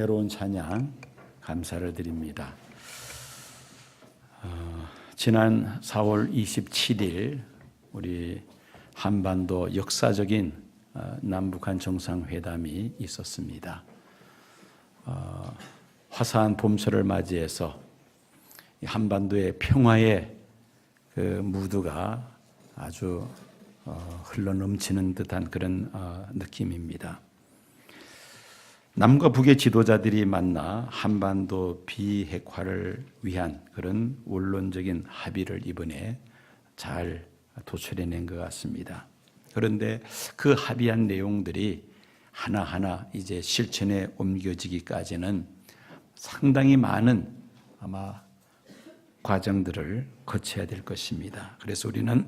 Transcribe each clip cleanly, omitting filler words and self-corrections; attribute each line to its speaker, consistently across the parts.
Speaker 1: 새로운 찬양 감사를 드립니다. 지난 4월 27일 우리 한반도 역사적인 남북한 정상회담이 있었습니다. 화사한 봄철을 맞이해서 한반도의 평화의 그 무드가 아주 흘러넘치는 듯한 그런 느낌입니다. 남과 북의 지도자들이 만나 한반도 비핵화를 위한 그런 원론적인 합의를 이번에 잘 도출해낸 것 같습니다. 그런데 그 합의한 내용들이 하나하나 이제 실천에 옮겨지기까지는 상당히 많은 아마 과정들을 거쳐야 될 것입니다. 그래서 우리는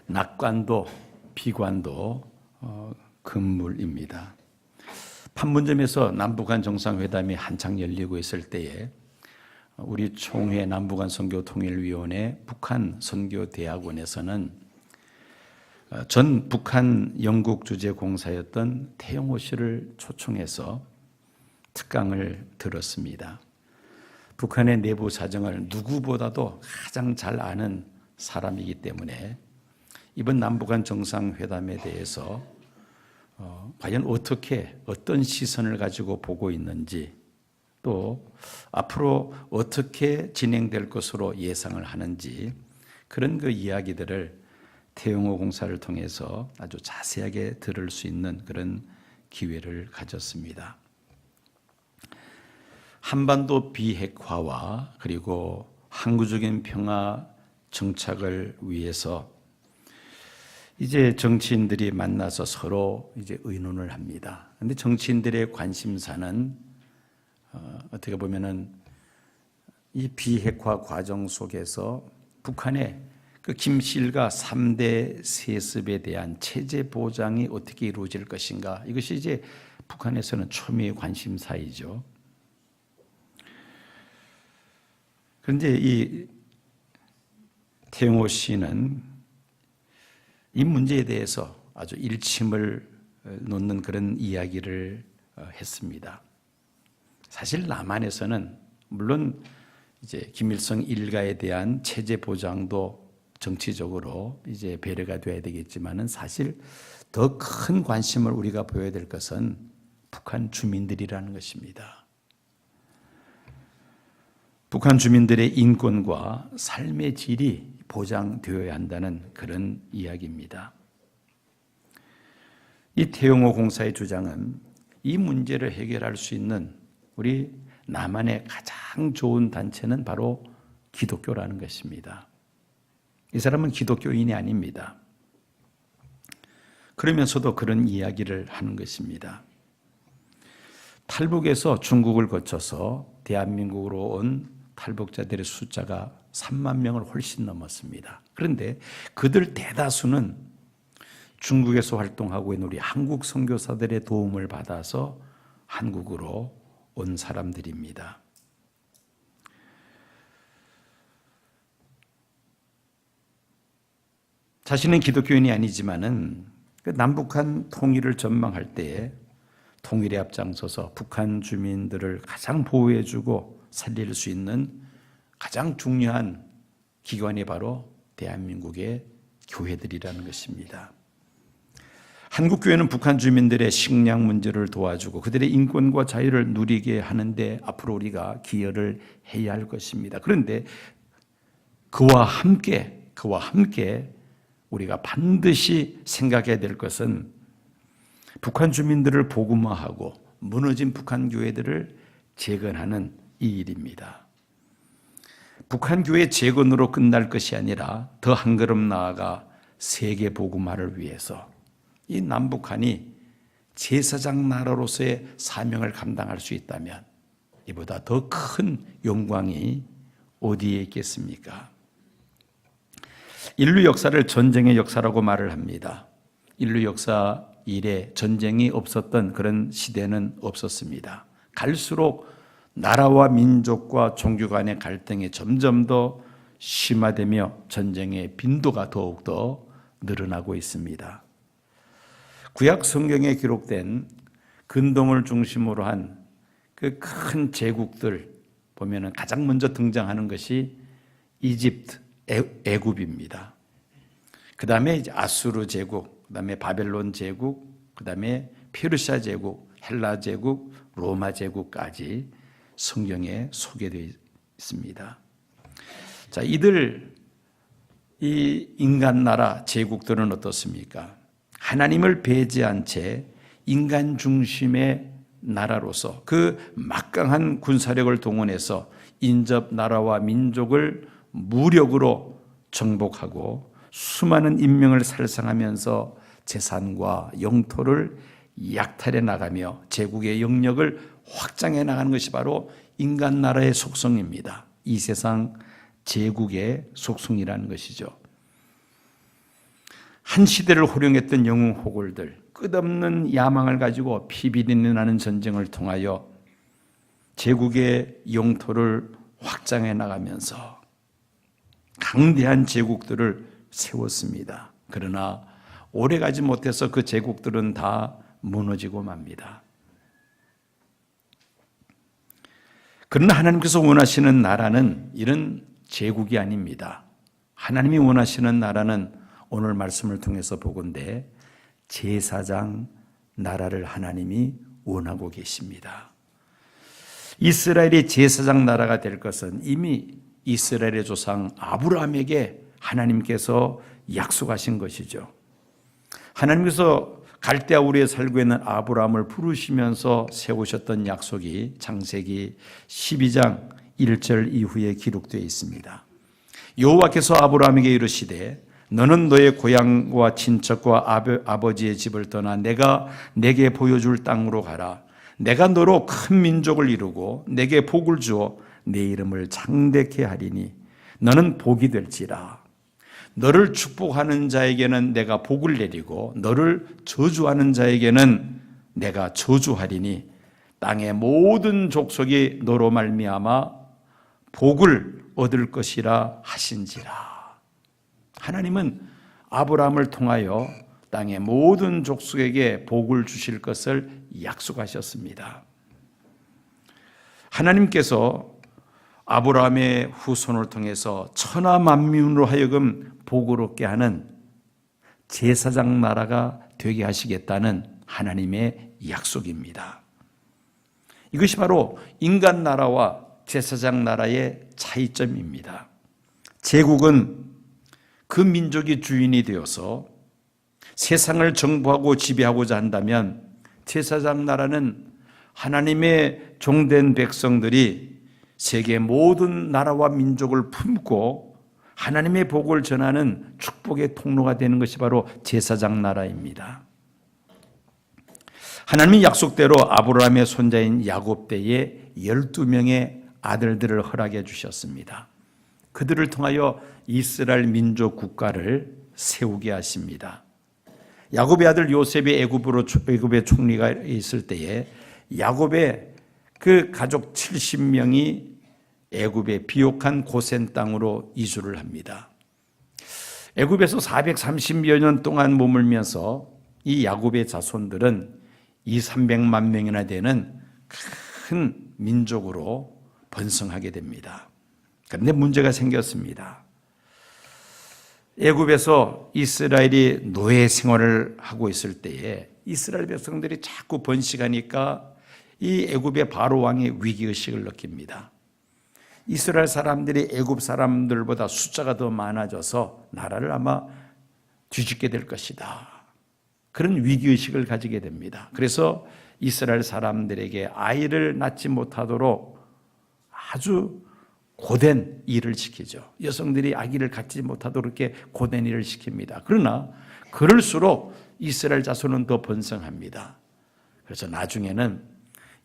Speaker 1: 낙관도 비관도 금물입니다. 판문점에서 남북한 정상회담이 한창 열리고 있을 때에 우리 총회 남북한 선교통일위원회 북한 선교대학원에서는 전 북한 영국 주재 공사였던 태영호 씨를 초청해서 특강을 들었습니다. 북한의 내부 사정을 누구보다도 가장 잘 아는 사람이기 때문에 이번 남북한 정상회담에 대해서 과연 어떤 시선을 가지고 보고 있는지, 또 앞으로 어떻게 진행될 것으로 예상을 하는지, 그런 그 이야기들을 태영호 공사를 통해서 아주 자세하게 들을 수 있는 그런 기회를 가졌습니다. 한반도 비핵화와 그리고 항구적인 평화 정착을 위해서 이제 정치인들이 만나서 서로 이제 의논을 합니다. 그런데 정치인들의 관심사는 어떻게 보면은 이 비핵화 과정 속에서 북한의 그 김실과 3대 세습에 대한 체제 보장이 어떻게 이루어질 것인가, 이것이 이제 북한에서는 초미의 관심사이죠. 그런데 이 태영호 씨는 이 문제에 대해서 아주 일침을 놓는 그런 이야기를 했습니다. 사실 남한에서는 물론 이제 김일성 일가에 대한 체제 보장도 정치적으로 이제 배려가 돼야 되겠지만은 사실 더 큰 관심을 우리가 보여야 될 것은 북한 주민들이라는 것입니다. 북한 주민들의 인권과 삶의 질이 보장되어야 한다는 그런 이야기입니다. 이 태영호 공사의 주장은 이 문제를 해결할 수 있는 우리 남한의 가장 좋은 단체는 바로 기독교라는 것입니다. 이 사람은 기독교인이 아닙니다. 그러면서도 그런 이야기를 하는 것입니다. 탈북에서 중국을 거쳐서 대한민국으로 온 탈북자들의 숫자가 3만 명을 훨씬 넘었습니다. 그런데 그들 대다수는 중국에서 활동하고 있는 우리 한국 선교사들의 도움을 받아서 한국으로 온 사람들입니다. 자신은 기독교인이 아니지만은 남북한 통일을 전망할 때에 통일에 앞장서서 북한 주민들을 가장 보호해주고 살릴 수 있는 가장 중요한 기관이 바로 대한민국의 교회들이라는 것입니다. 한국교회는 북한 주민들의 식량 문제를 도와주고 그들의 인권과 자유를 누리게 하는데 앞으로 우리가 기여를 해야 할 것입니다. 그런데 그와 함께 우리가 반드시 생각해야 될 것은 북한 주민들을 복음화하고 무너진 북한 교회들을 재건하는 이 일입니다. 북한 교회 재건으로 끝날 것이 아니라 더 한 걸음 나아가 세계 복음화를 위해서 이 남북한이 제사장 나라로서의 사명을 감당할 수 있다면 이보다 더 큰 영광이 어디에 있겠습니까? 인류 역사를 전쟁의 역사라고 말을 합니다. 인류 역사 이래 전쟁이 없었던 그런 시대는 없었습니다. 갈수록 나라와 민족과 종교 간의 갈등이 점점 더 심화되며 전쟁의 빈도가 더욱더 늘어나고 있습니다. 구약 성경에 기록된 근동을 중심으로 한 그 큰 제국들 보면은 가장 먼저 등장하는 것이 이집트, 애굽입니다. 그 다음에 이제 아수르 제국, 그 다음에 바벨론 제국, 그 다음에 페르시아 제국, 헬라 제국, 로마 제국까지 성경에 소개되어 있습니다. 자, 이 인간 나라 제국들은 어떻습니까? 하나님을 배제한 채 인간 중심의 나라로서 그 막강한 군사력을 동원해서 인접 나라와 민족을 무력으로 정복하고 수많은 인명을 살상하면서 재산과 영토를 약탈해 나가며 제국의 영역을 확장해 나가는 것이 바로 인간 나라의 속성입니다. 이 세상 제국의 속성이라는 것이죠. 한 시대를 호령했던 영웅 호골들, 끝없는 야망을 가지고 피비린내 나는 전쟁을 통하여 제국의 영토를 확장해 나가면서 강대한 제국들을 세웠습니다. 그러나 오래가지 못해서 그 제국들은 다 무너지고 맙니다. 그러나 하나님께서 원하시는 나라는 이런 제국이 아닙니다. 하나님이 원하시는 나라는 오늘 말씀을 통해서 보건대 제사장 나라를 하나님이 원하고 계십니다. 이스라엘이 제사장 나라가 될 것은 이미 이스라엘의 조상 아브라함에게 하나님께서 약속하신 것이죠. 하나님께서 갈대아 우리에 살고 있는 아브라함을 부르시면서 세우셨던 약속이 창세기 12장 1절 이후에 기록되어 있습니다. 여호와께서 아브라함에게 이르시되 너는 너의 고향과 친척과 아버지의 집을 떠나 내가 내게 보여줄 땅으로 가라. 내가 너로 큰 민족을 이루고 내게 복을 주어 내 이름을 장대케 하리니 너는 복이 될지라. 너를 축복하는 자에게는 내가 복을 내리고 너를 저주하는 자에게는 내가 저주하리니 땅의 모든 족속이 너로 말미암아 복을 얻을 것이라 하신지라. 하나님은 아브라함을 통하여 땅의 모든 족속에게 복을 주실 것을 약속하셨습니다. 하나님께서 아브라함의 후손을 통해서 천하 만민으로 하여금 복을 얻게 하는 제사장 나라가 되게 하시겠다는 하나님의 약속입니다. 이것이 바로 인간 나라와 제사장 나라의 차이점입니다. 제국은 그 민족이 주인이 되어서 세상을 정부하고 지배하고자 한다면 제사장 나라는 하나님의 종된 백성들이 세계 모든 나라와 민족을 품고 하나님의 복을 전하는 축복의 통로가 되는 것이 바로 제사장 나라입니다. 하나님의 약속대로 아브라함의 손자인 야곱 때에 12명의 아들들을 허락해 주셨습니다. 그들을 통하여 이스라엘 민족 국가를 세우게 하십니다. 야곱의 아들 요셉이 애굽의 총리가 있을 때에 야곱의 그 가족 70명이 애굽의 비옥한 고센 땅으로 이주를 합니다. 애굽에서 430여 년 동안 머물면서 이 야곱의 자손들은 200~300만 명이나 되는 큰 민족으로 번성하게 됩니다. 그런데 문제가 생겼습니다. 애굽에서 이스라엘이 노예 생활을 하고 있을 때에 이스라엘 백성들이 자꾸 번식하니까 이 애굽의 바로 왕이 위기의식을 느낍니다. 이스라엘 사람들이 애굽 사람들보다 숫자가 더 많아져서 나라를 아마 뒤집게 될 것이다. 그런 위기의식을 가지게 됩니다. 그래서 이스라엘 사람들에게 아이를 낳지 못하도록 아주 고된 일을 시키죠. 여성들이 아기를 갖지 못하도록 이렇게 고된 일을 시킵니다. 그러나 그럴수록 이스라엘 자손은 더 번성합니다. 그래서 나중에는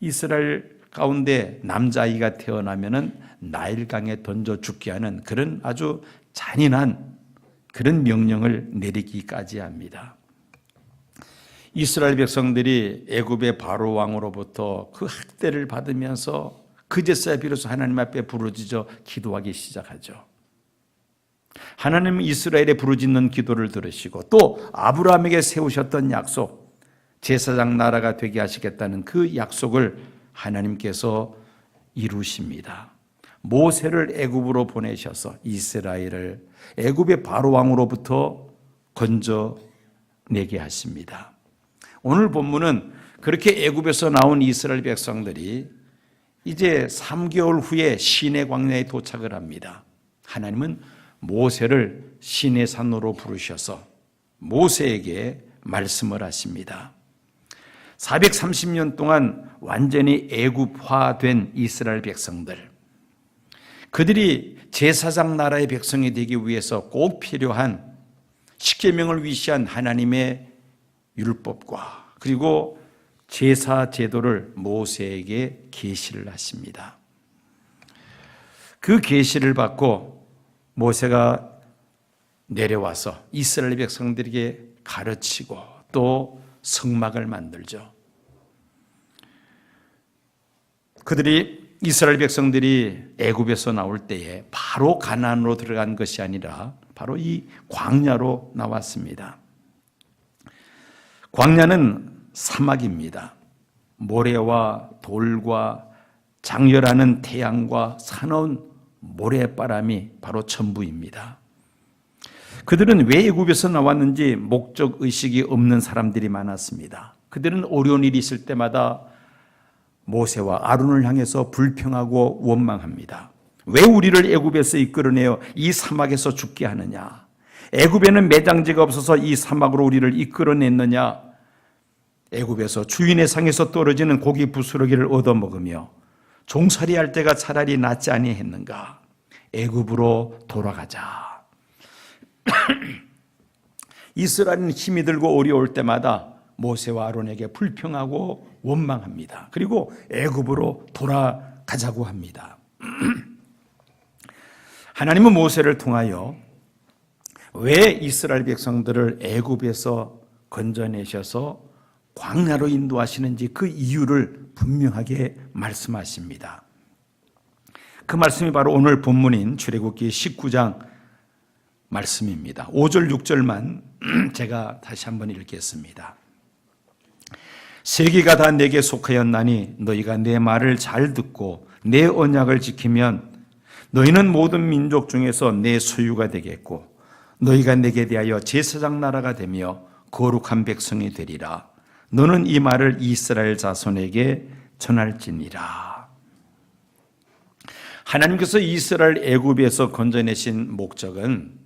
Speaker 1: 이스라엘 가운데 남자아이가 태어나면은 나일강에 던져 죽게 하는 그런 아주 잔인한 그런 명령을 내리기까지 합니다. 이스라엘 백성들이 애굽의 바로 왕으로부터 그 학대를 받으면서 그제서야 비로소 하나님 앞에 부르짖어 기도하기 시작하죠. 하나님은 이스라엘의 부르짖는 기도를 들으시고 또 아브라함에게 세우셨던 약속, 제사장 나라가 되게 하시겠다는 그 약속을 하나님께서 이루십니다. 모세를 애굽으로 보내셔서 이스라엘을 애굽의 바로 왕으로부터 건져내게 하십니다. 오늘 본문은 그렇게 애굽에서 나온 이스라엘 백성들이 이제 3개월 후에 시내 광야에 도착을 합니다. 하나님은 모세를 시내 산으로 부르셔서 모세에게 말씀을 하십니다. 430년 동안 완전히 애굽화된 이스라엘 백성들, 그들이 제사장 나라의 백성이 되기 위해서 꼭 필요한 십계명을 위시한 하나님의 율법과 그리고 제사 제도를 모세에게 계시를 하십니다. 그 계시를 받고 모세가 내려와서 이스라엘 백성들에게 가르치고 또 성막을 만들죠. 이스라엘 백성들이 애굽에서 나올 때에 바로 가나안으로 들어간 것이 아니라 바로 이 광야로 나왔습니다. 광야는 사막입니다. 모래와 돌과 장렬하는 태양과 사나운 모래바람이 바로 전부입니다. 그들은 왜 애굽에서 나왔는지 목적 의식이 없는 사람들이 많았습니다. 그들은 어려운 일이 있을 때마다 모세와 아론을 향해서 불평하고 원망합니다. 왜 우리를 애굽에서 이끌어내어 이 사막에서 죽게 하느냐? 애굽에는 매장지가 없어서 이 사막으로 우리를 이끌어냈느냐? 애굽에서 주인의 상에서 떨어지는 고기 부스러기를 얻어먹으며 종살이할 때가 차라리 낫지 아니했는가? 애굽으로 돌아가자. 이스라엘은 힘이 들고 어려울 때마다 모세와 아론에게 불평하고 원망합니다. 그리고 애굽으로 돌아가자고 합니다. 하나님은 모세를 통하여 왜 이스라엘 백성들을 애굽에서 건져내셔서 광야로 인도하시는지 그 이유를 분명하게 말씀하십니다. 그 말씀이 바로 오늘 본문인 출애굽기 19장 말씀입니다. 5절 6절만 제가 다시 한번 읽겠습니다. 세계가 다 내게 속하였나니 너희가 내 말을 잘 듣고 내 언약을 지키면 너희는 모든 민족 중에서 내 소유가 되겠고 너희가 내게 대하여 제사장 나라가 되며 거룩한 백성이 되리라. 너는 이 말을 이스라엘 자손에게 전할지니라. 하나님께서 이스라엘 애굽에서 건져내신 목적은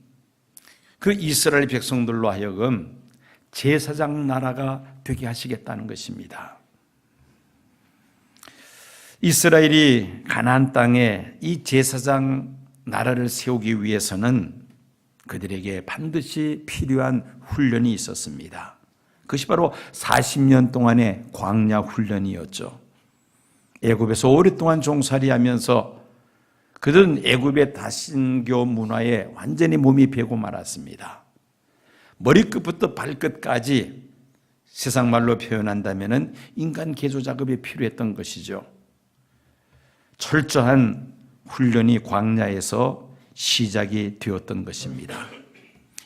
Speaker 1: 그 이스라엘 백성들로 하여금 제사장 나라가 되게 하시겠다는 것입니다. 이스라엘이 가나안 땅에 이 제사장 나라를 세우기 위해서는 그들에게 반드시 필요한 훈련이 있었습니다. 그것이 바로 40년 동안의 광야 훈련이었죠. 애굽에서 오랫동안 종살이하면서 그들은 애굽의 다신교 문화에 완전히 몸이 배고 말았습니다. 머리끝부터 발끝까지 세상 말로 표현한다면 인간 개조 작업이 필요했던 것이죠. 철저한 훈련이 광야에서 시작이 되었던 것입니다.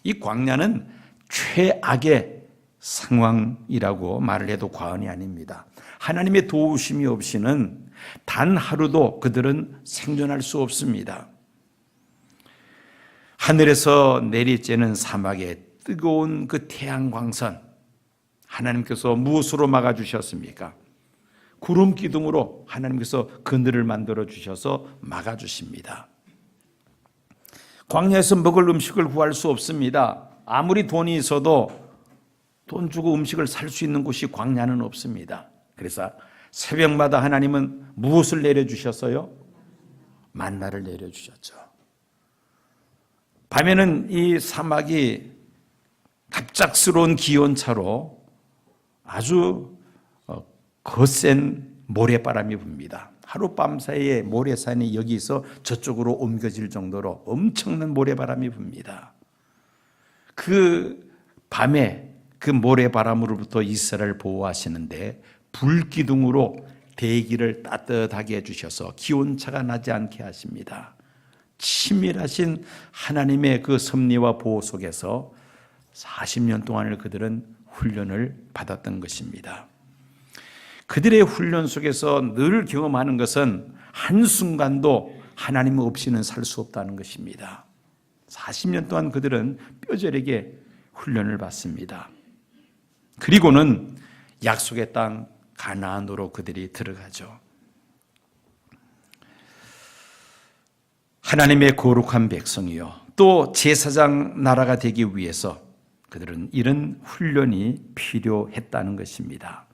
Speaker 1: 이 광야는 최악의 상황이라고 말을 해도 과언이 아닙니다. 하나님의 도우심이 없이는 단 하루도 그들은 생존할 수 없습니다. 하늘에서 내리쬐는 사막의 뜨거운 그 태양광선, 하나님께서 무엇으로 막아주셨습니까? 구름 기둥으로 하나님께서 그늘을 만들어 주셔서 막아주십니다. 광야에서 먹을 음식을 구할 수 없습니다. 아무리 돈이 있어도 돈 주고 음식을 살 수 있는 곳이 광야는 없습니다. 그래서 새벽마다 하나님은 무엇을 내려주셨어요? 만나를 내려주셨죠. 밤에는 이 사막이 갑작스러운 기온차로 아주 거센 모래바람이 붑니다. 하룻밤 사이에 모래산이 여기서 저쪽으로 옮겨질 정도로 엄청난 모래바람이 붑니다. 그 밤에 그 모래바람으로부터 이스라엘을 보호하시는데 불기둥으로 대기를 따뜻하게 해주셔서 기온차가 나지 않게 하십니다. 치밀하신 하나님의 그 섭리와 보호 속에서 40년 동안을 그들은 훈련을 받았던 것입니다. 그들의 훈련 속에서 늘 경험하는 것은 한순간도 하나님 없이는 살 수 없다는 것입니다. 40년 동안 그들은 뼈저리게 훈련을 받습니다. 그리고는 약속의 땅 가나안으로 그들이 들어가죠. 하나님의 거룩한 백성이요, 또 제사장 나라가 되기 위해서 그들은 이런 훈련이 필요했다는 것입니다.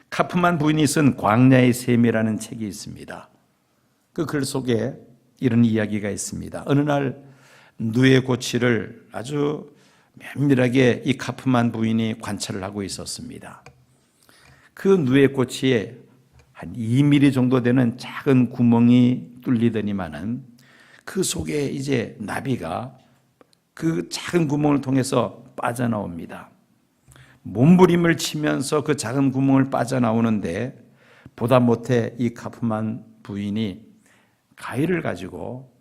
Speaker 1: 카프만 부인이 쓴 광야의 셈이라는 책이 있습니다. 그 글 속에 이런 이야기가 있습니다. 어느 날 누에 고치를 아주 면밀하게 이 카프만 부인이 관찰을 하고 있었습니다. 그 누에 고치에 한 2mm 정도 되는 작은 구멍이 뚫리더니만은 그 속에 이제 나비가 그 작은 구멍을 통해서 빠져나옵니다. 몸부림을 치면서 그 작은 구멍을 빠져나오는데 보다 못해 이 카프만 부인이 가위를 가지고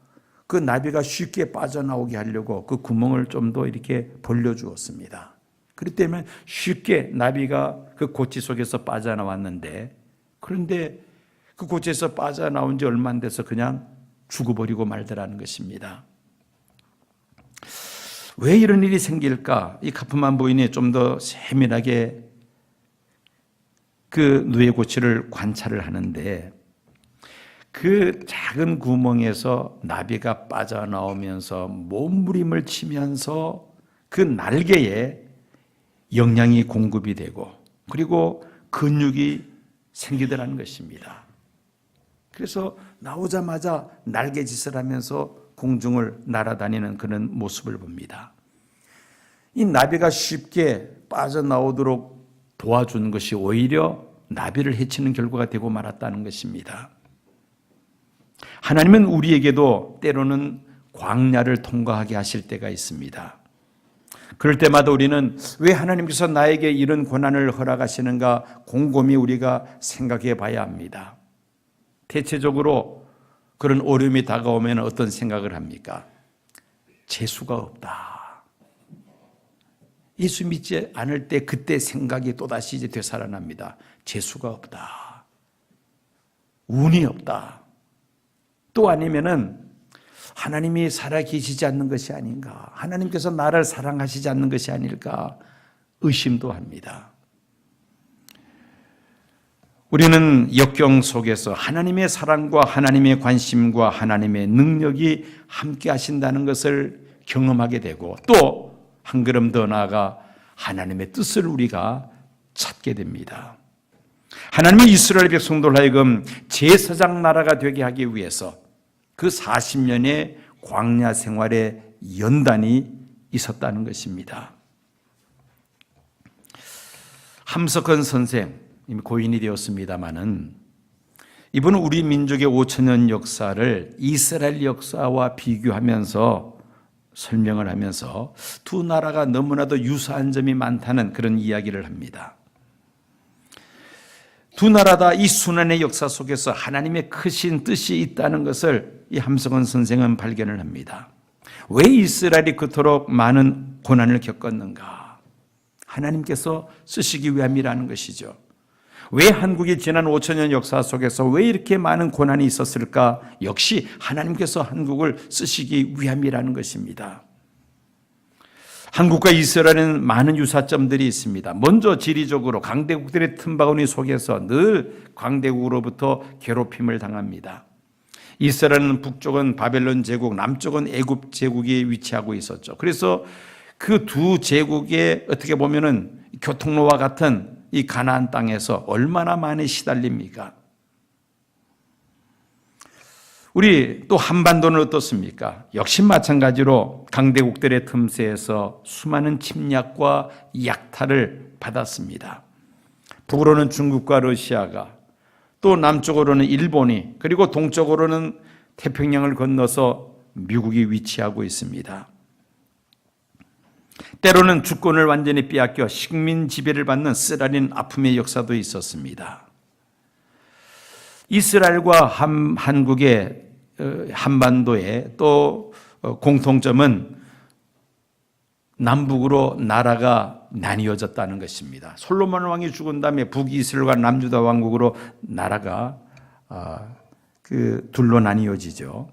Speaker 1: 그 나비가 쉽게 빠져나오게 하려고 그 구멍을 좀 더 이렇게 벌려주었습니다. 그렇기 때문에 쉽게 나비가 그 고치 속에서 빠져나왔는데, 그런데 그 고치에서 빠져나온 지 얼마 안 돼서 그냥 죽어버리고 말더라는 것입니다. 왜 이런 일이 생길까? 이 카프만 부인이 좀 더 세밀하게 그 누에 고치를 관찰을 하는데, 그 작은 구멍에서 나비가 빠져나오면서 몸부림을 치면서 그 날개에 영양이 공급이 되고 그리고 근육이 생기더라는 것입니다. 그래서 나오자마자 날개짓을 하면서 공중을 날아다니는 그런 모습을 봅니다. 이 나비가 쉽게 빠져나오도록 도와주는 것이 오히려 나비를 해치는 결과가 되고 말았다는 것입니다. 하나님은 우리에게도 때로는 광야를 통과하게 하실 때가 있습니다. 그럴 때마다 우리는 왜 하나님께서 나에게 이런 고난을 허락하시는가 곰곰이 우리가 생각해 봐야 합니다. 대체적으로 그런 어려움이 다가오면 어떤 생각을 합니까? 재수가 없다. 예수 믿지 않을 때 그때 생각이 또다시 이제 되살아납니다. 재수가 없다. 운이 없다. 또 아니면은 하나님이 살아계시지 않는 것이 아닌가, 하나님께서 나를 사랑하시지 않는 것이 아닐까 의심도 합니다. 우리는 역경 속에서 하나님의 사랑과 하나님의 관심과 하나님의 능력이 함께 하신다는 것을 경험하게 되고, 또 한 걸음 더 나아가 하나님의 뜻을 우리가 찾게 됩니다. 하나님이 이스라엘 백성들 하여금 제사장 나라가 되게 하기 위해서 그 40년의 광야 생활의 연단이 있었다는 것입니다. 함석헌 선생, 이미 고인이 되었습니다마는 이분은 우리 민족의 5천년 역사를 이스라엘 역사와 비교하면서 설명을 하면서 두 나라가 너무나도 유사한 점이 많다는 그런 이야기를 합니다. 두 나라 다 이 순환의 역사 속에서 하나님의 크신 뜻이 있다는 것을 이 함석헌 선생은 발견을 합니다. 왜 이스라엘이 그토록 많은 고난을 겪었는가? 하나님께서 쓰시기 위함이라는 것이죠. 왜 한국이 지난 5천년 역사 속에서 왜 이렇게 많은 고난이 있었을까? 역시 하나님께서 한국을 쓰시기 위함이라는 것입니다. 한국과 이스라엘은 많은 유사점들이 있습니다. 먼저 지리적으로 강대국들의 틈바구니 속에서 늘 강대국으로부터 괴롭힘을 당합니다. 이스라엘은 북쪽은 바벨론 제국, 남쪽은 애굽 제국이 위치하고 있었죠. 그래서 그 두 제국의 어떻게 보면은 교통로와 같은 이 가나안 땅에서 얼마나 많이 시달립니까? 우리 또 한반도는 어떻습니까? 역시 마찬가지로 강대국들의 틈새에서 수많은 침략과 약탈을 받았습니다. 북으로는 중국과 러시아가, 또 남쪽으로는 일본이, 그리고 동쪽으로는 태평양을 건너서 미국이 위치하고 있습니다. 때로는 주권을 완전히 빼앗겨 식민 지배를 받는 쓰라린 아픔의 역사도 있었습니다. 이스라엘과 한국의 한반도의 또 공통점은 남북으로 나라가 나뉘어졌다는 것입니다. 솔로몬 왕이 죽은 다음에 북이스라엘과 남유다 왕국으로 나라가 둘로 나뉘어지죠.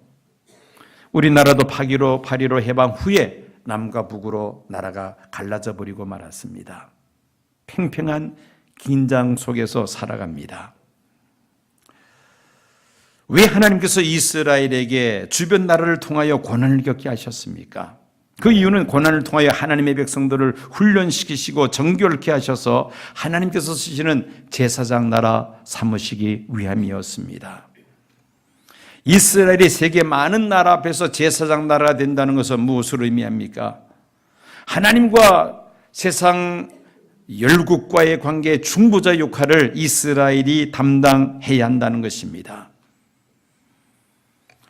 Speaker 1: 우리나라도 8.15 해방 후에 남과 북으로 나라가 갈라져 버리고 말았습니다. 팽팽한 긴장 속에서 살아갑니다. 왜 하나님께서 이스라엘에게 주변 나라를 통하여 고난을 겪게 하셨습니까? 그 이유는 고난을 통하여 하나님의 백성들을 훈련시키시고 정결케 하셔서 하나님께서 쓰시는 제사장 나라 삼으시기 위함이었습니다. 이스라엘이 세계 많은 나라 앞에서 제사장 나라가 된다는 것은 무엇을 의미합니까? 하나님과 세상 열국과의 관계의 중보자 역할을 이스라엘이 담당해야 한다는 것입니다.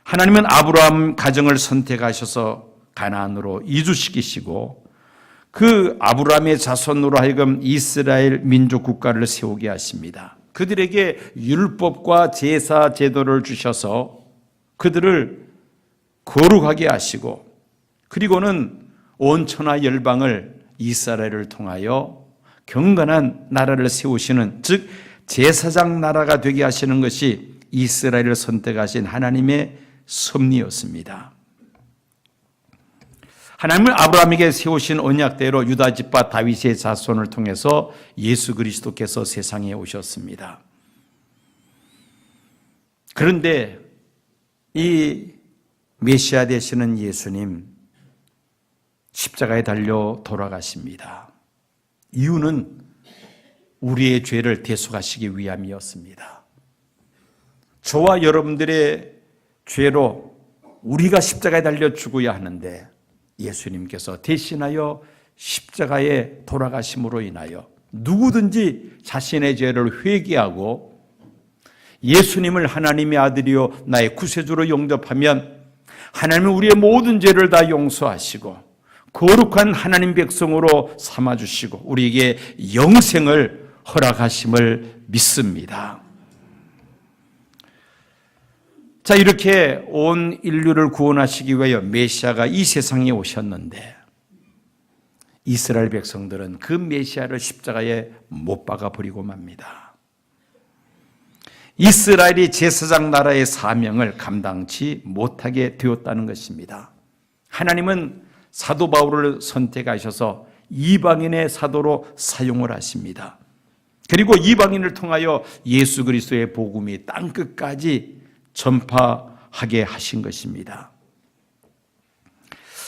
Speaker 1: 하나님은 아브라함 가정을 선택하셔서 가나안으로 이주시키시고 그 아브라함의 자손으로 하여금 이스라엘 민족 국가를 세우게 하십니다. 그들에게 율법과 제사 제도를 주셔서 그들을 거룩하게 하시고 그리고는 온 천하 열방을 이스라엘을 통하여 경건한 나라를 세우시는, 즉 제사장 나라가 되게 하시는 것이 이스라엘을 선택하신 하나님의 섭리였습니다. 하나님은 아브라함에게 세우신 언약대로 유다 집과 다윗의 자손을 통해서 예수 그리스도께서 세상에 오셨습니다. 그런데 이 메시아 되시는 예수님 십자가에 달려 돌아가십니다. 이유는 우리의 죄를 대속하시기 위함이었습니다. 저와 여러분들의 죄로 우리가 십자가에 달려 죽어야 하는데 예수님께서 대신하여 십자가에 돌아가심으로 인하여 누구든지 자신의 죄를 회개하고 예수님을 하나님의 아들이요 나의 구세주로 영접하면 하나님은 우리의 모든 죄를 다 용서하시고 거룩한 하나님 백성으로 삼아주시고 우리에게 영생을 허락하심을 믿습니다. 자, 이렇게 온 인류를 구원하시기 위하여 메시아가 이 세상에 오셨는데 이스라엘 백성들은 그 메시아를 십자가에 못 박아 버리고 맙니다. 이스라엘이 제사장 나라의 사명을 감당치 못하게 되었다는 것입니다. 하나님은 사도 바울을 선택하셔서 이방인의 사도로 사용을 하십니다. 그리고 이방인을 통하여 예수 그리스도의 복음이 땅끝까지 전파하게 하신 것입니다.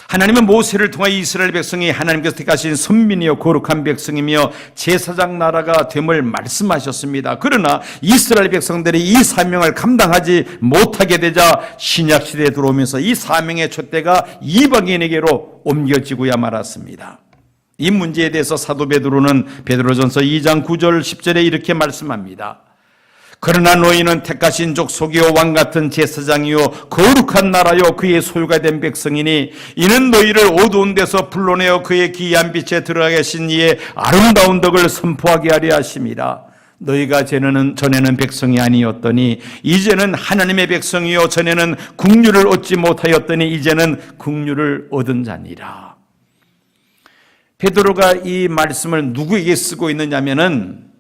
Speaker 1: 하나님은 모세를 통하여 이스라엘 백성이 하나님께서 택하신 선민이요 거룩한 백성이며 제사장 나라가 됨을 말씀하셨습니다. 그러나 이스라엘 백성들이 이 사명을 감당하지 못하게 되자 신약 시대에 들어오면서 이 사명의 촛대가 이방인에게로 옮겨지고야 말았습니다. 이 문제에 대해서 사도 베드로는 베드로전서 2장 9절 10절에 이렇게 말씀합니다. 그러나 너희는 택하신 족속이요 왕같은 제사장이요 거룩한 나라요 그의 소유가 된 백성이니 이는 너희를 어두운 데서 불러내어 그의 기이한 빛에 들어가게 하신 이의 아름다운 덕을 선포하게 하려 하심이라. 너희가 전에는 백성이 아니었더니 이제는 하나님의 백성이요 전에는 국류를 얻지 못하였더니 이제는 국류를 얻은 자니라. 베드로가 이 말씀을 누구에게 쓰고 있느냐면은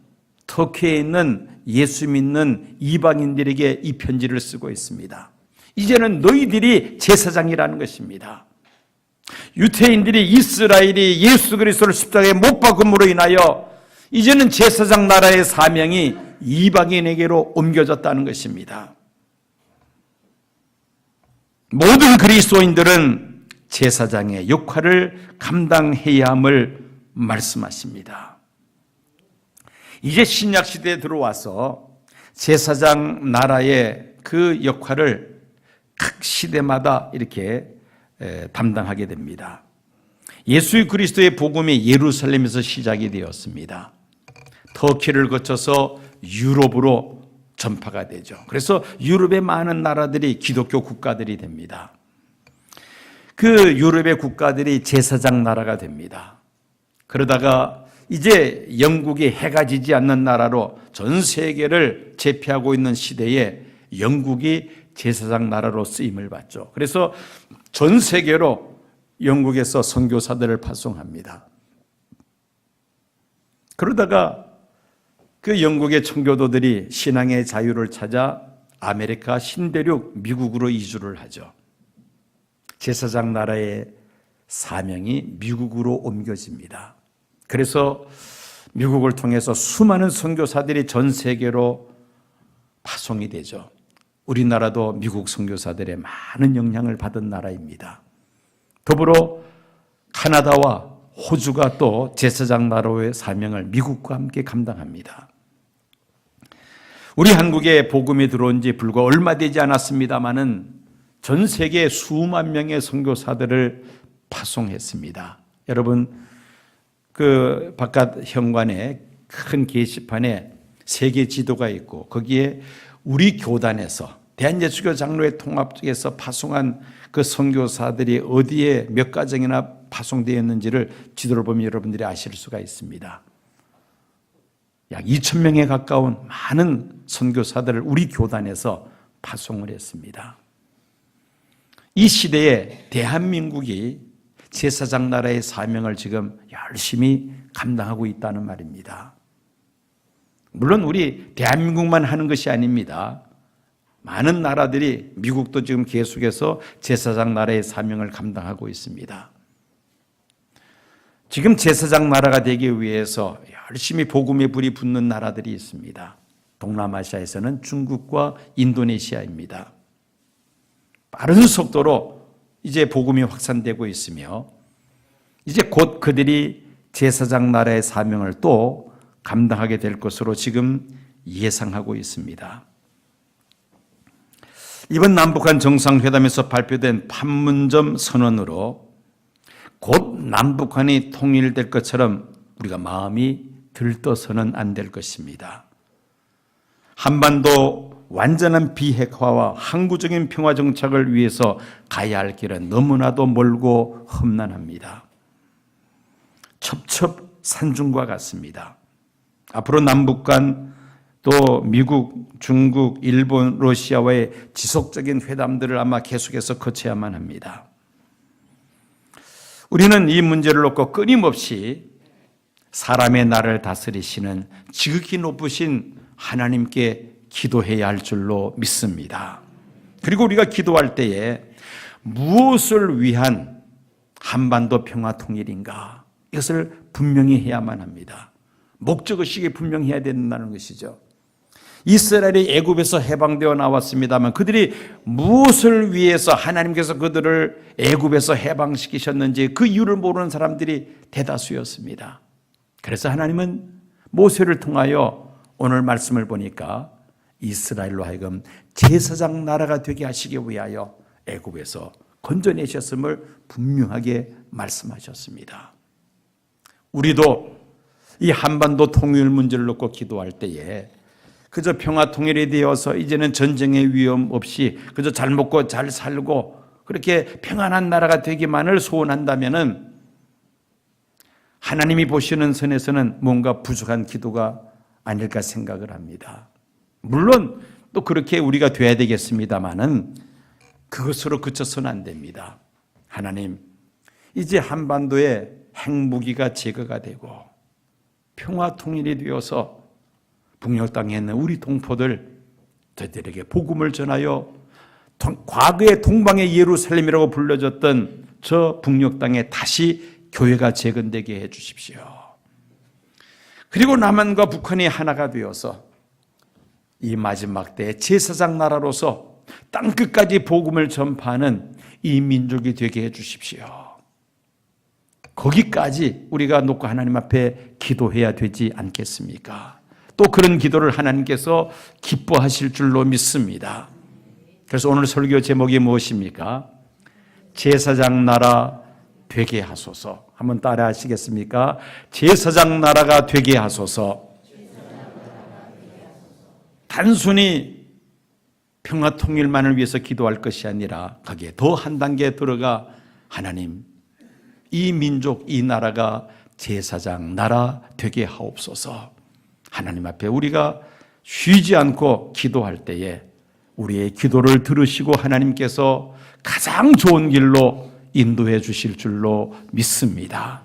Speaker 1: 터키에 있는 예수 믿는 이방인들에게 이 편지를 쓰고 있습니다. 이제는 너희들이 제사장이라는 것입니다. 유태인들이 이스라엘이 예수 그리스도를 십자가에 못 박음으로 인하여 이제는 제사장 나라의 사명이 이방인에게로 옮겨졌다는 것입니다. 모든 그리스도인들은 제사장의 역할을 감당해야 함을 말씀하십니다. 이제 신약 시대에 들어와서 제사장 나라의 그 역할을 각 시대마다 이렇게 담당하게 됩니다. 예수 그리스도의 복음이 예루살렘에서 시작이 되었습니다. 터키를 거쳐서 유럽으로 전파가 되죠. 그래서 유럽의 많은 나라들이 기독교 국가들이 됩니다. 그 유럽의 국가들이 제사장 나라가 됩니다. 그러다가 이제 영국이 해가 지지 않는 나라로 전 세계를 제패하고 있는 시대에 영국이 제사장 나라로 쓰임을 받죠. 그래서 전 세계로 영국에서 선교사들을 파송합니다. 그러다가 그 영국의 청교도들이 신앙의 자유를 찾아 아메리카 신대륙 미국으로 이주를 하죠. 제사장 나라의 사명이 미국으로 옮겨집니다. 그래서 미국을 통해서 수많은 선교사들이 전 세계로 파송이 되죠. 우리나라도 미국 선교사들의 많은 영향을 받은 나라입니다. 더불어 카나다와 호주가 또 제사장 나라의 사명을 미국과 함께 감당합니다. 우리 한국에 복음이 들어온 지 불과 얼마 되지 않았습니다마는 전 세계 수만 명의 선교사들을 파송했습니다. 여러분, 그 바깥 현관에 큰 게시판에 세계 지도가 있고 거기에 우리 교단에서 대한예수교 장로회 통합에서 파송한 그 선교사들이 어디에 몇 가정이나 파송되었는지를 지도를 보면 여러분들이 아실 수가 있습니다. 약 2,000명에 가까운 많은 선교사들을 우리 교단에서 파송을 했습니다. 이 시대에 대한민국이 제사장 나라의 사명을 지금 열심히 감당하고 있다는 말입니다. 물론 우리 대한민국만 하는 것이 아닙니다. 많은 나라들이, 미국도 지금 계속해서 제사장 나라의 사명을 감당하고 있습니다. 지금 제사장 나라가 되기 위해서 열심히 복음의 불이 붙는 나라들이 있습니다. 동남아시아에서는 중국과 인도네시아입니다. 빠른 속도로 이제 복음이 확산되고 있으며 이제 곧 그들이 제사장 나라의 사명을 또 감당하게 될 것으로 지금 예상하고 있습니다. 이번 남북한 정상회담에서 발표된 판문점 선언으로 곧 남북한이 통일될 것처럼 우리가 마음이 들떠서는 안 될 것입니다. 한반도 완전한 비핵화와 항구적인 평화 정착을 위해서 가야 할 길은 너무나도 멀고 험난합니다. 첩첩산중과 같습니다. 앞으로 남북 간 또 미국, 중국, 일본, 러시아와의 지속적인 회담들을 아마 계속해서 거쳐야만 합니다. 우리는 이 문제를 놓고 끊임없이 사람의 나를 다스리시는 지극히 높으신 하나님께 기도해야 할 줄로 믿습니다. 그리고 우리가 기도할 때에 무엇을 위한 한반도 평화 통일인가? 이것을 분명히 해야만 합니다. 목적의식이 분명해야 된다는 것이죠. 이스라엘이 애굽에서 해방되어 나왔습니다만 그들이 무엇을 위해서 하나님께서 그들을 애굽에서 해방시키셨는지 그 이유를 모르는 사람들이 대다수였습니다. 그래서 하나님은 모세를 통하여 오늘 말씀을 보니까 이스라엘로 하여금 제사장 나라가 되게 하시기 위하여 애굽에서 건져내셨음을 분명하게 말씀하셨습니다. 우리도 이 한반도 통일 문제를 놓고 기도할 때에 그저 평화 통일이 되어서 이제는 전쟁의 위험 없이 그저 잘 먹고 잘 살고 그렇게 평안한 나라가 되기만을 소원한다면은 하나님이 보시는 선에서는 뭔가 부족한 기도가 아닐까 생각을 합니다. 물론 또 그렇게 우리가 돼야 되겠습니다만은 그것으로 그쳐서는 안 됩니다. 하나님, 이제 한반도에 핵무기가 제거가 되고 평화 통일이 되어서 북녘 땅에 있는 우리 동포들 저들에게 복음을 전하여 과거의 동방의 예루살렘이라고 불려졌던 저 북녘 땅에 다시 교회가 재건되게 해 주십시오. 그리고 남한과 북한이 하나가 되어서 이 마지막 때에 제사장 나라로서 땅끝까지 복음을 전파하는 이 민족이 되게 해 주십시오. 거기까지 우리가 놓고 하나님 앞에 기도해야 되지 않겠습니까? 또 그런 기도를 하나님께서 기뻐하실 줄로 믿습니다. 그래서 오늘 설교 제목이 무엇입니까? 제사장 나라 되게 하소서. 한번 따라 하시겠습니까? 제사장 나라가 되게 하소서. 단순히 평화 통일만을 위해서 기도할 것이 아니라 거기에 더 한 단계 들어가 하나님, 이 민족, 이 나라가 제사장 나라 되게 하옵소서. 하나님 앞에 우리가 쉬지 않고 기도할 때에 우리의 기도를 들으시고 하나님께서 가장 좋은 길로 인도해 주실 줄로 믿습니다.